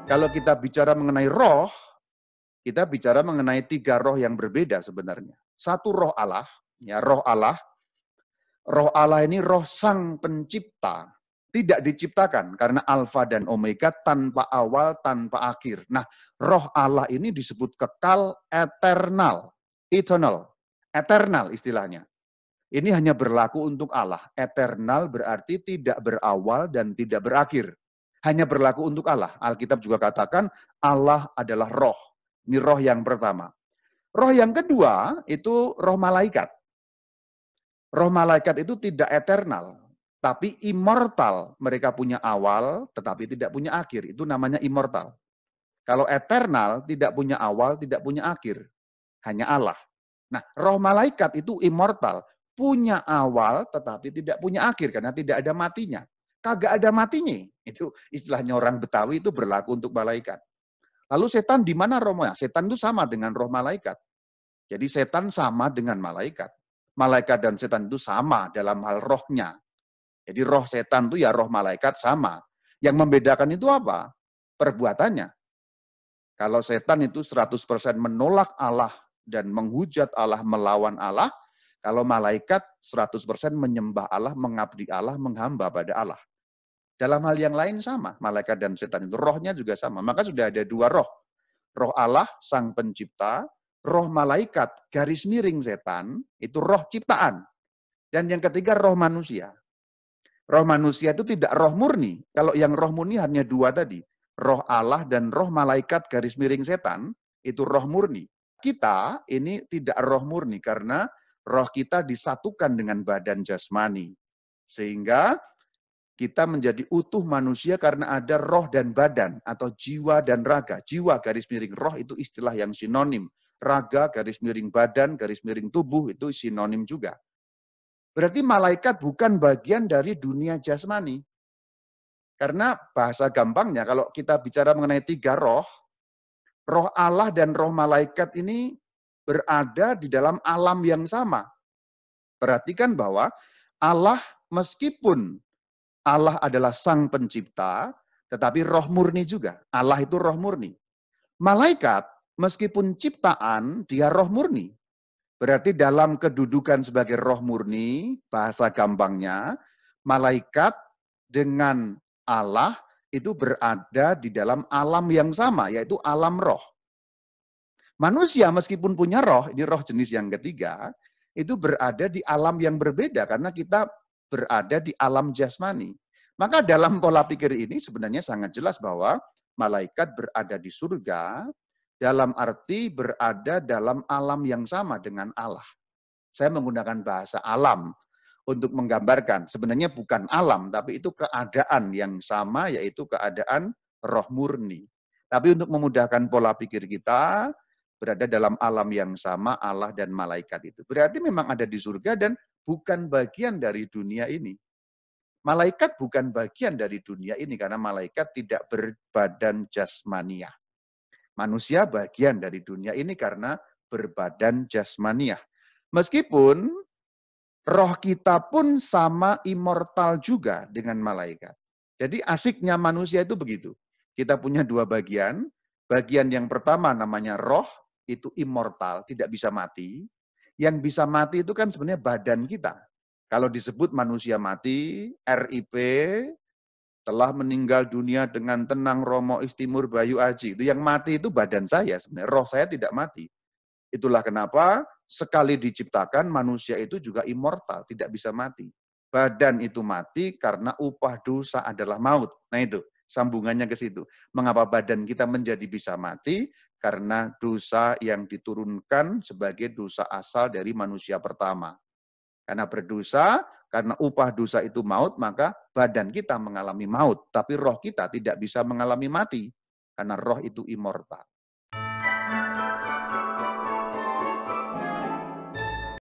Kalau kita bicara mengenai roh, kita bicara mengenai 3 roh yang berbeda sebenarnya. Satu roh Allah, ya roh Allah. Roh Allah ini roh sang pencipta. Tidak diciptakan karena alfa dan omega tanpa awal, tanpa akhir. Nah, roh Allah ini disebut kekal, eternal, eternal, eternal istilahnya. Ini hanya berlaku untuk Allah. Eternal berarti tidak berawal dan tidak berakhir. Hanya berlaku untuk Allah. Alkitab juga katakan Allah adalah roh. Ini roh yang pertama. Roh yang kedua itu roh malaikat. Roh malaikat itu tidak eternal, tapi immortal. Mereka punya awal, tetapi tidak punya akhir. Itu namanya immortal. Kalau eternal, tidak punya awal, tidak punya akhir. Hanya Allah. Nah, roh malaikat itu immortal. Punya awal, tetapi tidak punya akhir, karena tidak ada matinya. Kagak ada matinya. Itu istilahnya orang Betawi itu berlaku untuk malaikat. Lalu setan di mana rohnya? Setan itu sama dengan roh malaikat. Jadi setan sama dengan malaikat. Malaikat dan setan itu sama dalam hal rohnya. Jadi roh setan itu ya roh malaikat sama. Yang membedakan itu apa? Perbuatannya. Kalau setan itu 100% menolak Allah dan menghujat Allah, melawan Allah. Kalau malaikat 100% menyembah Allah, mengabdi Allah, menghamba pada Allah. Dalam hal yang lain sama, malaikat dan setan itu rohnya juga sama. Maka sudah ada 2 roh. Roh Allah, sang pencipta, roh malaikat, garis miring setan, itu roh ciptaan. Dan yang ketiga roh manusia. Roh manusia itu tidak roh murni. Kalau yang roh murni hanya 2 tadi. Roh Allah dan roh malaikat garis miring setan, itu roh murni. Kita ini tidak roh murni karena roh kita disatukan dengan badan jasmani. Sehingga kita menjadi utuh manusia karena ada roh dan badan atau jiwa dan raga. Jiwa garis miring roh itu istilah yang sinonim. Raga garis miring badan, garis miring tubuh itu sinonim juga. Berarti malaikat bukan bagian dari dunia jasmani. Karena bahasa gampangnya kalau kita bicara mengenai 3 roh, roh Allah dan roh malaikat ini berada di dalam alam yang sama. Perhatikan bahwa Allah meskipun Allah adalah sang pencipta, tetapi roh murni juga. Allah itu roh murni. Malaikat, meskipun ciptaan, dia roh murni. Berarti dalam kedudukan sebagai roh murni, bahasa gampangnya, malaikat dengan Allah itu berada di dalam alam yang sama, yaitu alam roh. Manusia meskipun punya roh, ini roh jenis yang ketiga, itu berada di alam yang berbeda karena kita berada di alam jasmani. Maka dalam pola pikir ini sebenarnya sangat jelas bahwa malaikat berada di surga dalam arti berada dalam alam yang sama dengan Allah. Saya menggunakan bahasa alam untuk menggambarkan. Sebenarnya bukan alam, tapi itu keadaan yang sama, yaitu keadaan roh murni. Tapi untuk memudahkan pola pikir kita, berada dalam alam yang sama Allah dan malaikat itu. Berarti memang ada di surga dan bukan bagian dari dunia ini. Malaikat bukan bagian dari dunia ini karena malaikat tidak berbadan jasmaniah. Manusia bagian dari dunia ini karena berbadan jasmaniah. Meskipun roh kita pun sama immortal juga dengan malaikat. Jadi asiknya manusia itu begitu. Kita punya 2 bagian. Bagian yang pertama namanya roh, itu immortal, tidak bisa mati. Yang bisa mati itu kan sebenarnya badan kita. Kalau disebut manusia mati, RIP, telah meninggal dunia dengan tenang Romo Istimur Bayu Aji. Itu yang mati itu badan saya sebenarnya. Roh saya tidak mati. Itulah kenapa sekali diciptakan manusia itu juga immortal, tidak bisa mati. Badan itu mati karena upah dosa adalah maut. Nah itu, sambungannya ke situ. Mengapa badan kita menjadi bisa mati? Karena dosa yang diturunkan sebagai dosa asal dari manusia pertama. Karena berdosa, karena upah dosa itu maut, maka badan kita mengalami maut. Tapi roh kita tidak bisa mengalami mati. Karena roh itu immortal.